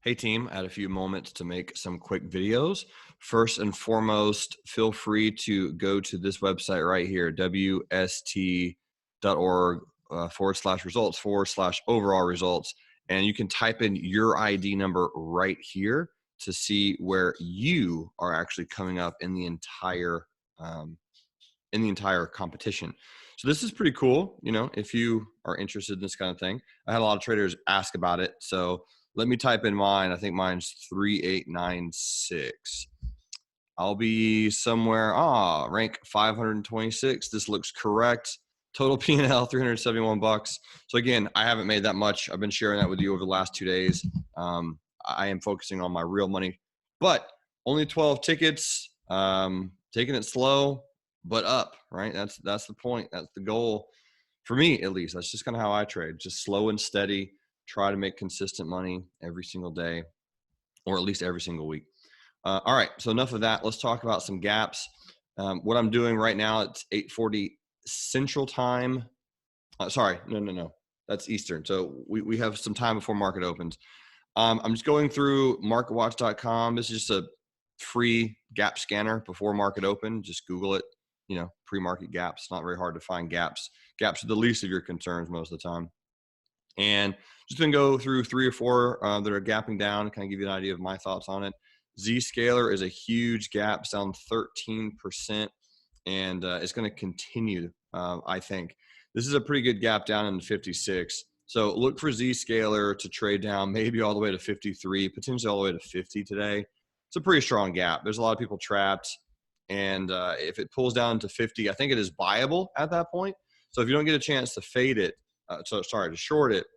Hey team, I had a few moments to make some quick videos. First and foremost, feel free to go to this website right here, wst.org /results /overall results. And you can type in your ID number right here to see where you are actually coming up in the entire competition. So this is pretty cool, if you are interested in this kind of thing. I had a lot of traders ask about it. So let me type in mine. I think mine's 3896. I'll be somewhere, rank 526. This looks correct. Total P&L, 371 bucks. So again, I haven't made that much. I've been sharing that with you over the last 2 days. I am focusing on my real money, but only 12 tickets, taking it slow, but up, right? That's the point. That's the goal for me, at least. That's just kind of how I trade, just slow and steady, try to make consistent money every single day, or at least every single week. All right, so enough of that. Let's talk about some gaps. What I'm doing right now, it's 8:40 Central Time. Sorry, no. That's Eastern. So we have some time before market opens. I'm just going through marketwatch.com. This is just a free gap scanner before market open. Just Google it, pre-market gaps. Not very hard to find gaps. Gaps are the least of your concerns most of the time. And just going to go through 3 or 4 that are gapping down, kind of give you an idea of my thoughts on it. Zscaler is a huge gap, it's down 13%, and it's going to continue, I think. This is a pretty good gap down in 56. So look for Zscaler to trade down maybe all the way to 53, potentially all the way to 50 today. It's a pretty strong gap. There's a lot of people trapped. And if it pulls down to 50, I think it is buyable at that point. So if you don't get a chance to fade it, to short it,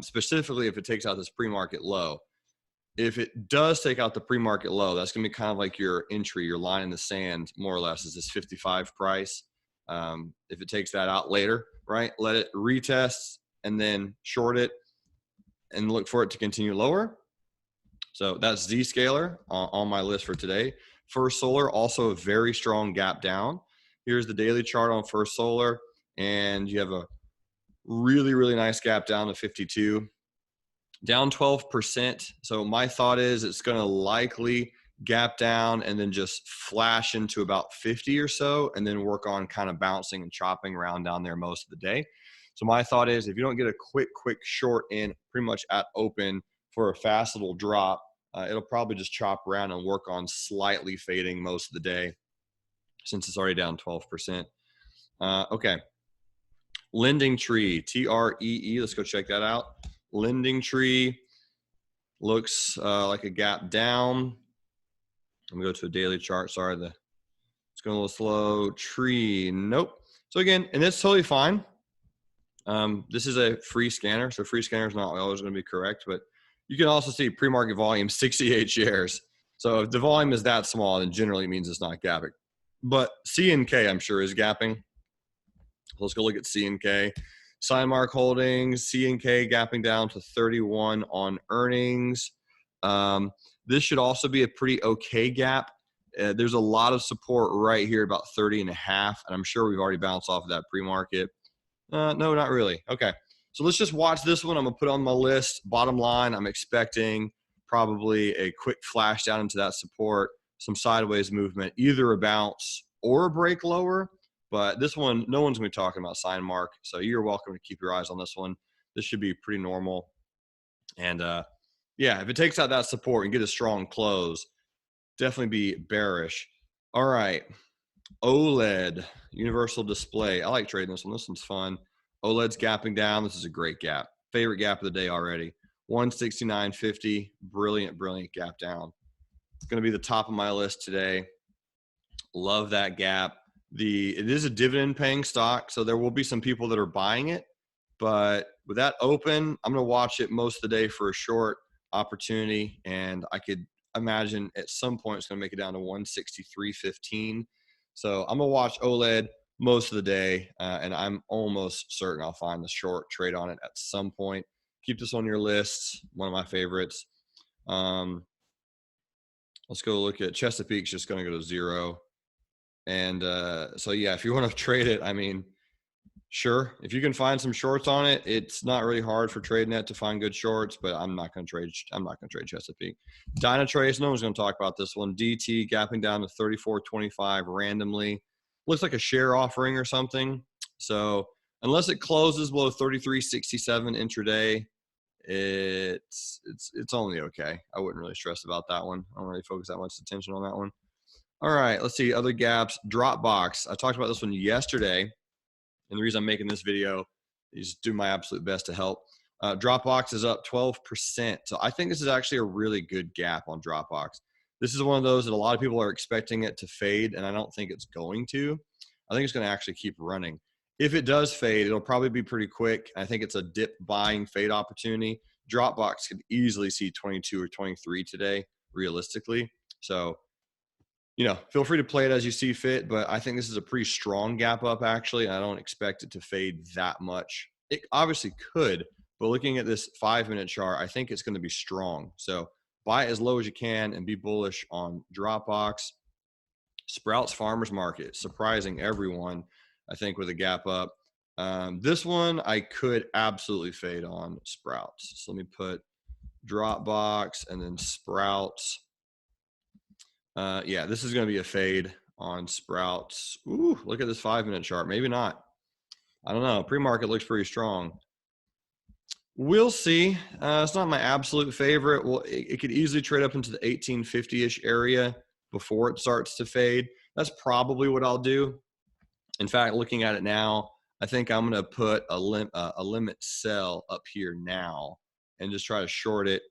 specifically if it takes out this pre-market low. If it does take out the pre-market low, that's going to be kind of like your entry, your line in the sand, more or less, is this 55 price. If it takes that out later, right, let it retest and then short it and look for it to continue lower. So that's Zscaler on my list for today. First Solar, also a very strong gap down. Here's the daily chart on First Solar, and you have a really, really nice gap down to 52. Down 12%. So my thought is it's going to likely gap down and then just flash into about 50 or so, and then work on kind of bouncing and chopping around down there most of the day. So my thought is if you don't get a quick short in pretty much at open for a fast little drop, it'll probably just chop around and work on slightly fading most of the day since it's already down 12%. Okay. Lending Tree, TREE. Let's go check that out. Lending Tree looks like a gap down. I'm going to go to a daily chart. Sorry, it's going a little slow. Tree, nope. So again, and that's totally fine. This is a free scanner, so free scanner is not always going to be correct, but you can also see pre-market volume 68 shares. So if the volume is that small, then generally it means it's not gapping. But CNK, I'm sure, is gapping. Let's go look at CNK. Signmark Holdings, CNK gapping down to 31 on earnings. This should also be a pretty okay gap. There's a lot of support right here, about 30.5, and I'm sure we've already bounced off of that pre-market. No, not really. Okay, so let's just watch this one. I'm going to put on my list. Bottom line, I'm expecting probably a quick flash down into that support, some sideways movement, either a bounce or a break lower. But this one, no one's going to be talking about Signmark, so you're welcome to keep your eyes on this one. This should be pretty normal. And, yeah, if it takes out that support and get a strong close, definitely be bearish. All right, OLED, Universal Display. I like trading this one. This one's fun. OLED's gapping down. This is a great gap. Favorite gap of the day already. 169.50. Brilliant gap down. It's going to be the top of my list today. Love that gap. It is a dividend paying stock, so there will be some people that are buying it, but with that open, I'm going to watch it most of the day for a short opportunity, and I could imagine at some point it's going to make it down to 163.15. So I'm going to watch OLED most of the day, and I'm almost certain I'll find the short trade on it at some point. Keep this on your list, one of my favorites. Let's go look at Chesapeake's just going to go to 0. And so, yeah, if you want to trade it, I mean, Sure. If you can find some shorts on it, it's not really hard for TradeNet to find good shorts, but I'm not going to trade. I'm not going to trade Chesapeake. Dynatrace, no one's going to talk about this one. DT gapping down to 34.25 randomly. Looks like a share offering or something. So unless it closes below 33.67 intraday, it's only okay. I wouldn't really stress about that one. I don't really focus that much attention on that one. All right, let's see other gaps. Dropbox. I talked about this one yesterday. And the reason I'm making this video is do my absolute best to help. Dropbox is up 12%. So I think this is actually a really good gap on Dropbox. This is one of those that a lot of people are expecting it to fade, and I don't think it's going to. I think it's going to actually keep running. If it does fade, it'll probably be pretty quick. I think it's a dip buying fade opportunity. Dropbox could easily see 22 or 23 today, realistically. So feel free to play it as you see fit, but I think this is a pretty strong gap up, actually. And I don't expect it to fade that much. It obviously could, but looking at this 5-minute chart, I think it's going to be strong. So buy as low as you can and be bullish on Dropbox. Sprouts Farmers Market, surprising everyone, I think, with a gap up. This one I could absolutely fade on Sprouts. So let me put Dropbox and then Sprouts. Yeah, this is going to be a fade on Sprouts. Ooh, look at this 5-minute chart. Maybe not. I don't know. Pre-market looks pretty strong. We'll see. It's not my absolute favorite. Well, it could easily trade up into the 1850-ish area before it starts to fade. That's probably what I'll do. In fact, looking at it now, I think I'm going to put a limit sell up here now and just try to short it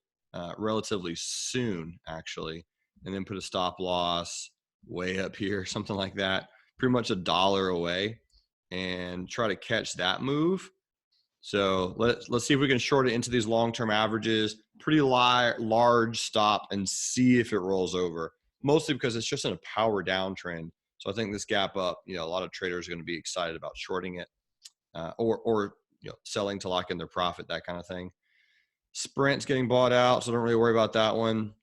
relatively soon, actually. And then put a stop loss way up here, something like that, pretty much $1 away, and try to catch that move. So let's see if we can short it into these long-term averages, pretty large stop, and see if it rolls over, mostly because it's just in a power downtrend. So I think this gap up, a lot of traders are going to be excited about shorting it or selling to lock in their profit, that kind of thing. Sprint's getting bought out, so don't really worry about that one.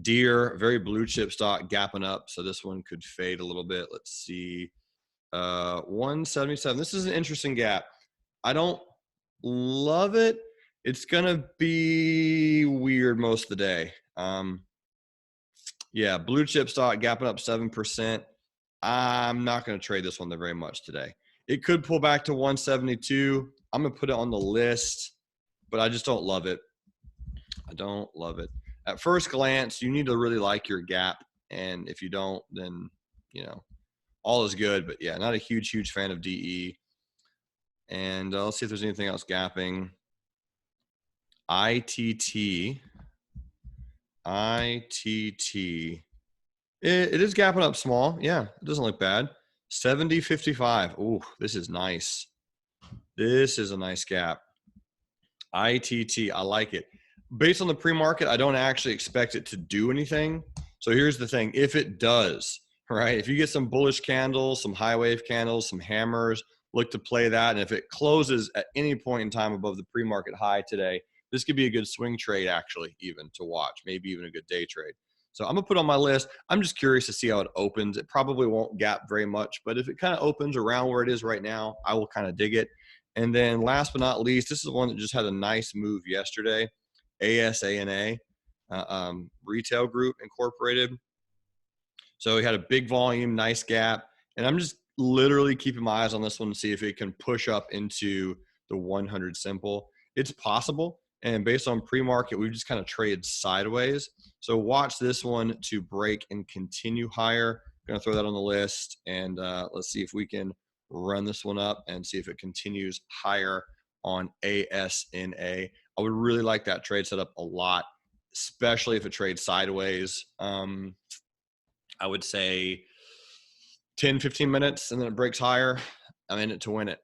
Deere, very blue chip stock, gapping up. So this one could fade a little bit. Let's see. 177. This is an interesting gap. I don't love it. It's going to be weird most of the day. Yeah, blue chip stock gapping up 7%. I'm not going to trade this one there very much today. It could pull back to 172. I'm going to put it on the list, but I just don't love it. I don't love it. At first glance, you need to really like your gap. And if you don't, then, all is good. But yeah, not a huge fan of DE. And let's see if there's anything else gapping. ITT. It is gapping up small. Yeah, it doesn't look bad. 70.55. Ooh, this is nice. This is a nice gap. ITT, I like it. Based on the pre-market, I don't actually expect it to do anything. So here's the thing. If it does, right, if you get some bullish candles, some high wave candles, some hammers, look to play that. And if it closes at any point in time above the pre-market high today, this could be a good swing trade, actually, even to watch, maybe even a good day trade. So I'm going to put on my list. I'm just curious to see how it opens. It probably won't gap very much, but if it kind of opens around where it is right now, I will kind of dig it. And then last but not least, this is one that just had a nice move yesterday. ASANA, Retail Group Incorporated. So he had a big volume, nice gap. And I'm just literally keeping my eyes on this one to see if it can push up into the 100 simple. It's possible. And based on pre-market, we've just kind of traded sideways. So watch this one to break and continue higher. I'm going to throw that on the list. And let's see if we can run this one up and see if it continues higher on ASNA. I would really like that trade setup a lot, especially if it trades sideways. I would say 10, 15 minutes, and then it breaks higher. I'm in it to win it.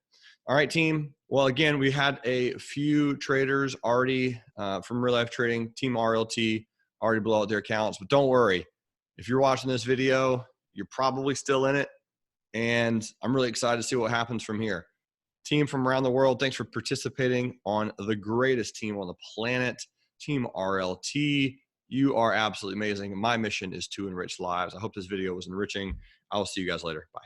All right, team. Well, again, we had a few traders already from Real Life Trading, Team RLT, already blow out their accounts. But don't worry. If you're watching this video, you're probably still in it. And I'm really excited to see what happens from here. Team from around the world, thanks for participating on the greatest team on the planet, Team RLT. You are absolutely amazing. My mission is to enrich lives. I hope this video was enriching. I will see you guys later. Bye.